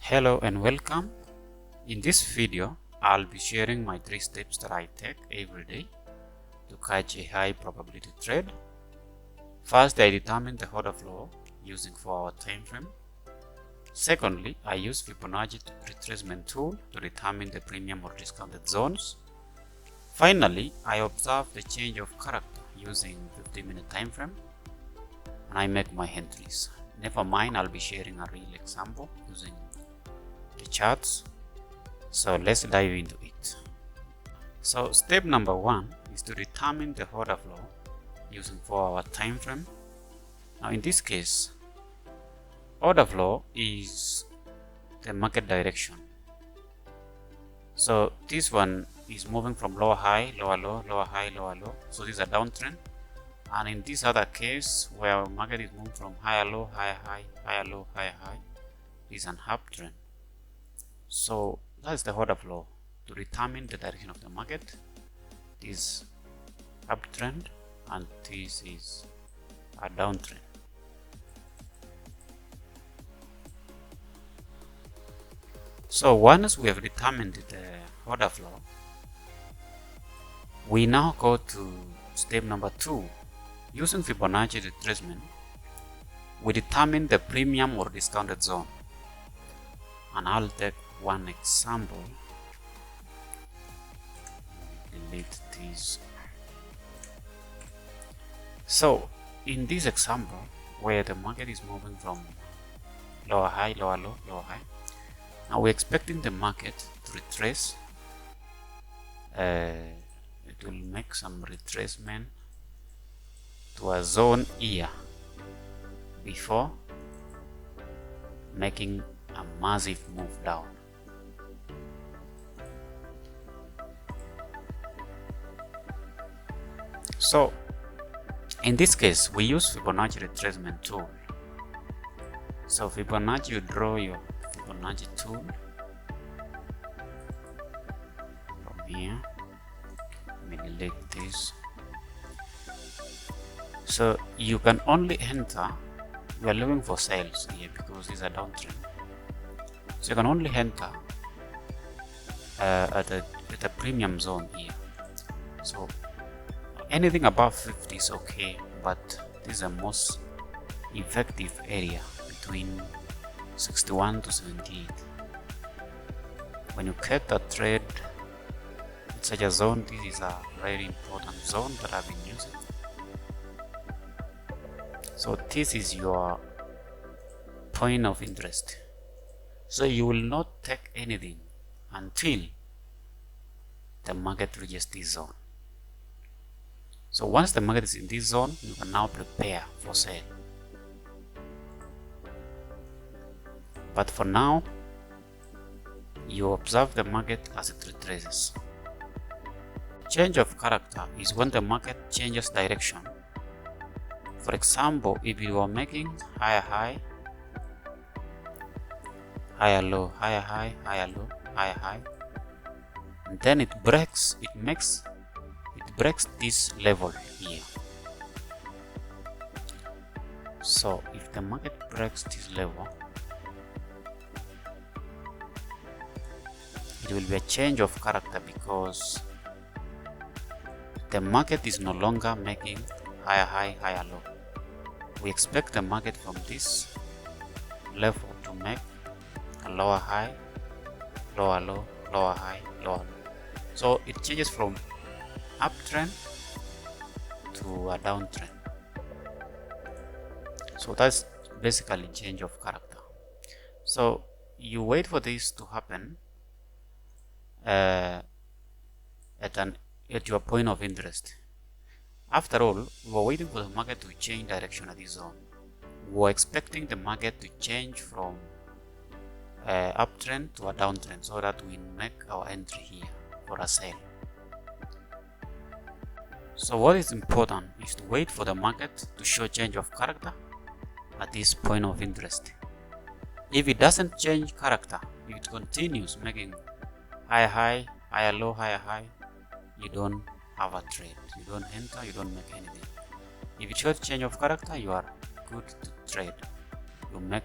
Hello and welcome. In this video, I'll be sharing my 3 steps that I take every day to catch a high probability trade. First, I determine the order flow using 4-hour time frame. Secondly, I use Fibonacci retracement tool to determine the premium or discounted zones. Finally, I observe the change of character using 15-minute time frame and I make my entries. Never mind, I'll be sharing a real example using the charts. So let's dive into it. So step number 1 is to determine the order flow using 4-hour time frame. Now in this case, order flow is the market direction. So this one is moving from lower high, lower low, lower high, lower low. So this is a downtrend. And in this other case where market is moving from higher low, higher high, higher low, higher high, is an uptrend. So that's the order flow to determine the direction of the market. This uptrend and this is a downtrend. So once we have determined the order flow, we now go to step number 2. Using Fibonacci retracement, we determine the premium or discounted zone. And I'll take one example. Delete this. So in this example, where the market is moving from lower high, lower low, lower high, now we're expecting the market to retrace. It will make some retracement to a zone here before making a massive move down. So in this case, we use Fibonacci retracement tool. So Fibonacci, you draw your Fibonacci tool from here. Let me delete this. So you can only enter, we are looking for sales here because these are downtrend. So you can only enter at the premium zone here. So anything above 50 is okay, but this is the most effective area between 61 to 78. When you get a trade in such a zone, this is a very important zone that I've been using. So this is your point of interest. So you will not take anything until the market reaches this zone. So once the market is in this zone, you can now prepare for sale. But for now, you observe the market as it retraces. Change of character is when the market changes direction. For example, if you are making higher high, higher low, higher high, higher low, higher high, and then it breaks this level here. So if the market breaks this level, it will be a change of character because the market is no longer making higher high, higher low. We expect the market from this level to make a lower high, lower low, lower high, lower low. So it changes from uptrend to a downtrend. So that's basically change of character. So you wait for this to happen at your point of interest. After all, we were waiting for the market to change direction at this zone. We were expecting the market to change from uptrend to a downtrend so that we make our entry here for a sale. So what is important is to wait for the market to show change of character at this point of interest. If it doesn't change character, if it continues making higher high, higher low, higher high, you don't have a trade. You don't enter, you don't make anything. If it shows change of character, you are good to trade. You make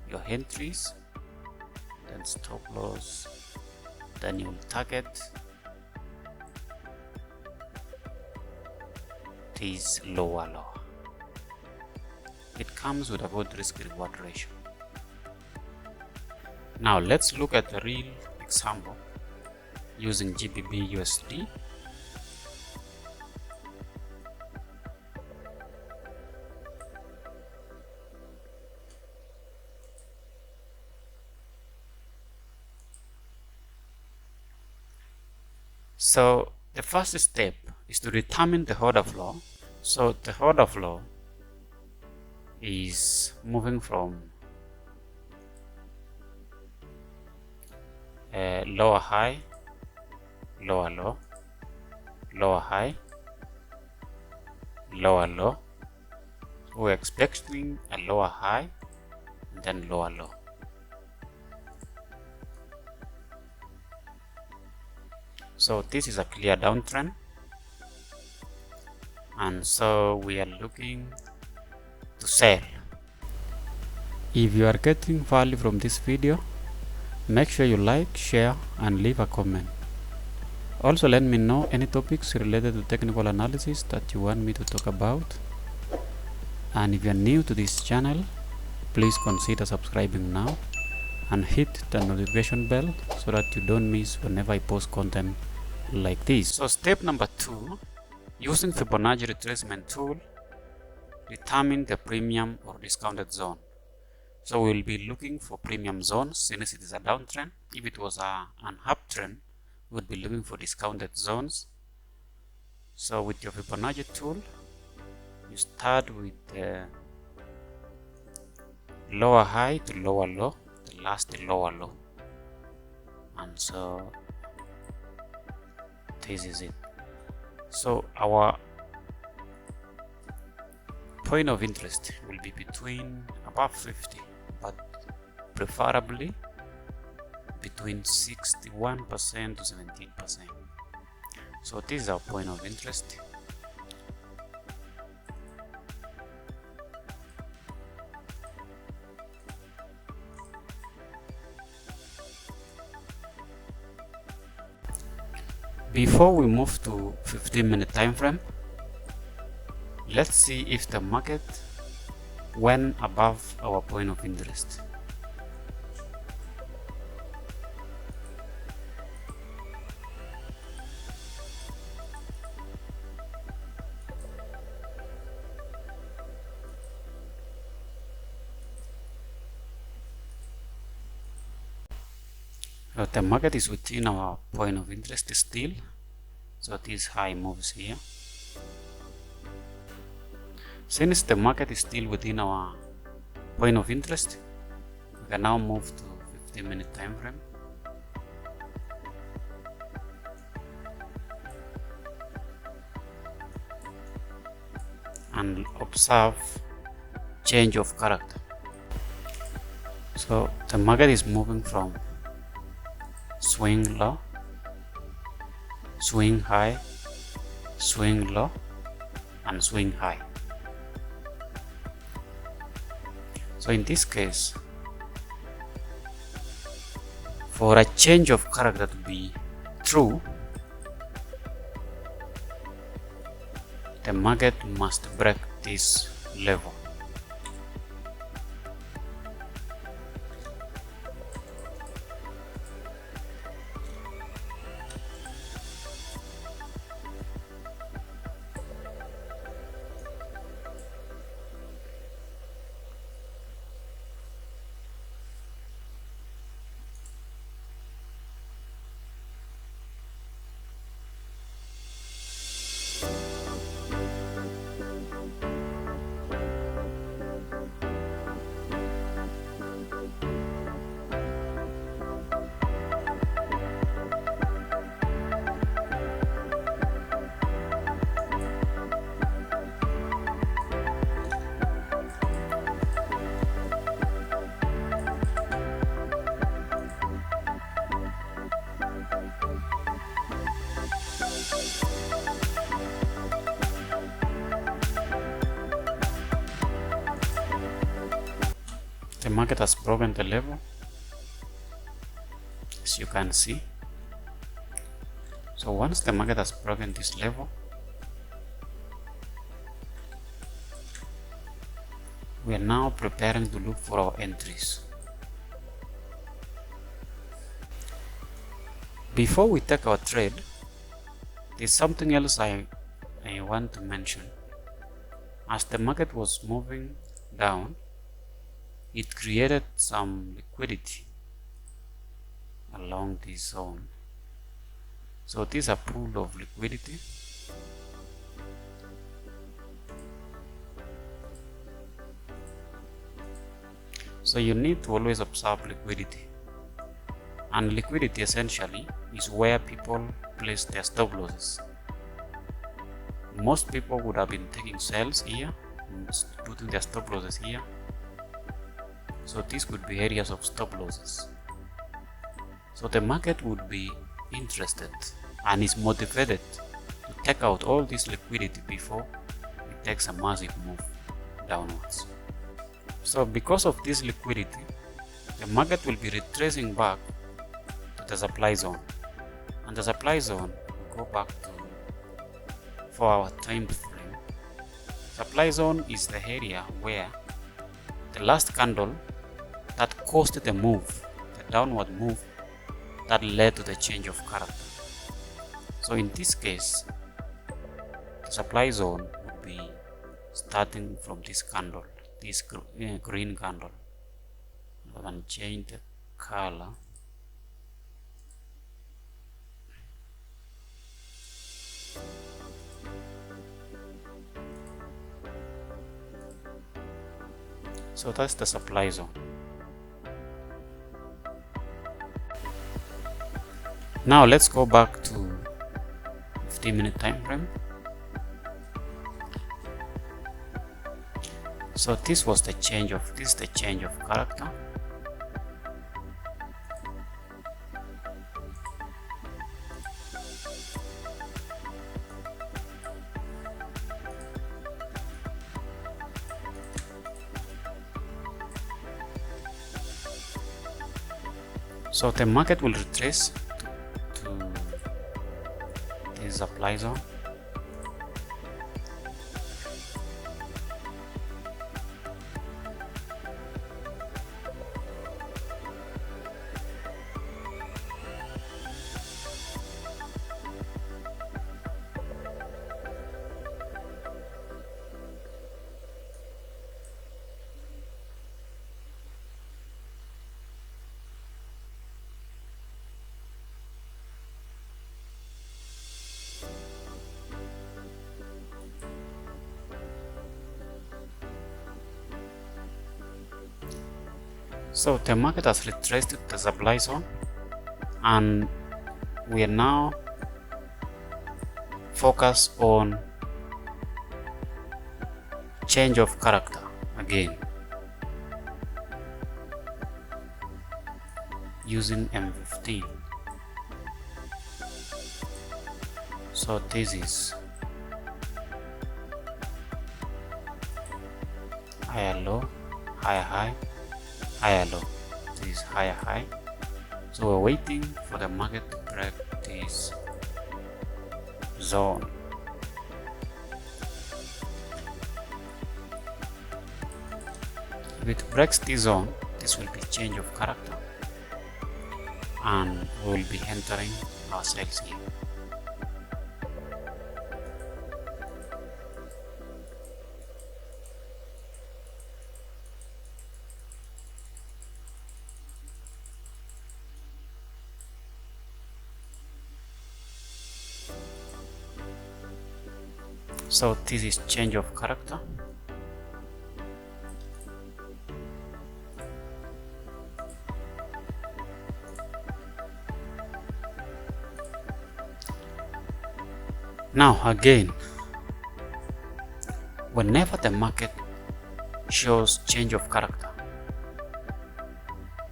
your entries then stop loss, then you will target this lower low. It comes with a good risk reward ratio. Now let's look at a real example using GBP USD. So the first step is to determine the order flow. So the order flow is moving from lower high, lower low, lower high, lower low. So we're expecting a lower high and then lower low. So this is a clear downtrend, and so we are looking to sell. If you are getting value from this video, make sure you like, share and leave a comment. Also let me know any topics related to technical analysis that you want me to talk about. And if you are new to this channel, please consider subscribing now and hit the notification bell so that you don't miss whenever I post content like this. So step number 2, using Fibonacci retracement tool, determine the premium or discounted zone. So we'll be looking for premium zones since it is a downtrend. If it was an uptrend, we'll be looking for discounted zones. So with your Fibonacci tool, you start with the lower high to lower low, the last lower low, and so this is it. So our point of interest will be between above 50, but preferably between 61% to 17%. So this is our point of interest. Before we move to 15-minute time frame, let's see if the market went above our point of interest. The market is within our point of interest still, so this high moves here. Since the market is still within our point of interest, we can now move to 15-minute time frame. And observe change of character. So the market is moving from swing low, swing high, swing low and swing high. So in this case, for a change of character to be true, the market must break this level. The market has broken the level, as you can see. So once the market has broken this level, we are now preparing to look for our entries. Before we take our trade, there's something else I want to mention. As the market was moving down, it created some liquidity along this zone. So this is a pool of liquidity. So you need to always observe liquidity. And liquidity essentially is where people place their stop losses. Most people would have been taking sales here and putting their stop losses here. So these could be areas of stop losses. So the market would be interested and is motivated to take out all this liquidity before it takes a massive move downwards. So because of this liquidity, the market will be retracing back to the supply zone, and the supply zone will go back to 4-hour time frame. Supply zone is the area where the last candle that caused the move, the downward move that led to the change of character. So in this case, the supply zone would be starting from this candle, this green candle. I can change the color. So that's the supply zone. Now let's go back to 15-minute time frame. So this is the change of character. So the market will retrace to this supply zone. So the market has retraced to the supply zone, and we are now focused on change of character again using M15. So this is higher low, higher high, higher low. This is higher high. So we're waiting for the market to break this zone. If it breaks this zone, this will be change of character, and we will be entering our sales here. So this is change of character. Now again, whenever the market shows change of character,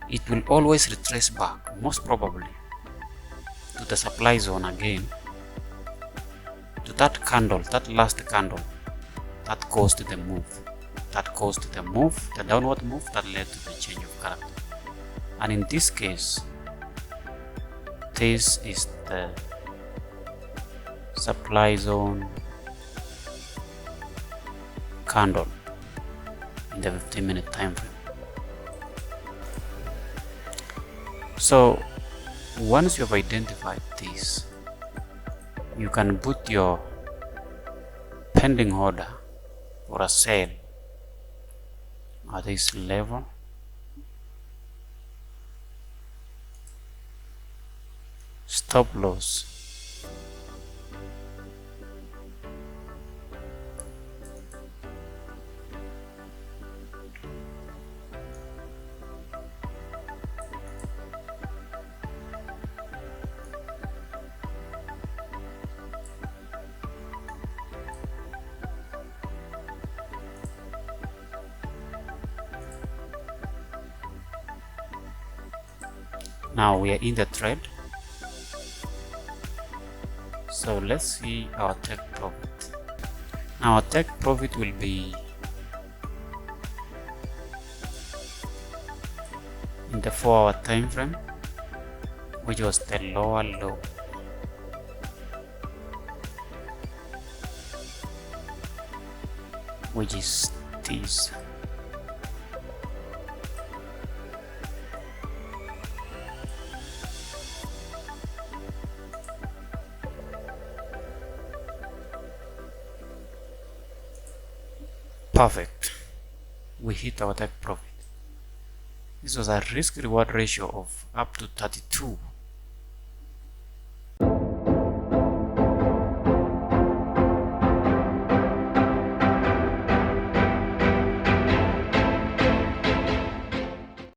it will always retrace back, most probably to the supply zone again, to that candle, that last candle that caused the move, the downward move that led to the change of character. And in this case, This is the supply zone candle in the 15-minute time frame. So once you have identified this, you can put your pending order for a sale at this level. Stop loss. Now we are in the trade. So let's see our take profit. Now our take profit will be in the 4-hour time frame, which was the lower low. Which is this. Perfect. We hit our take profit. This was a risk reward ratio of up to 32.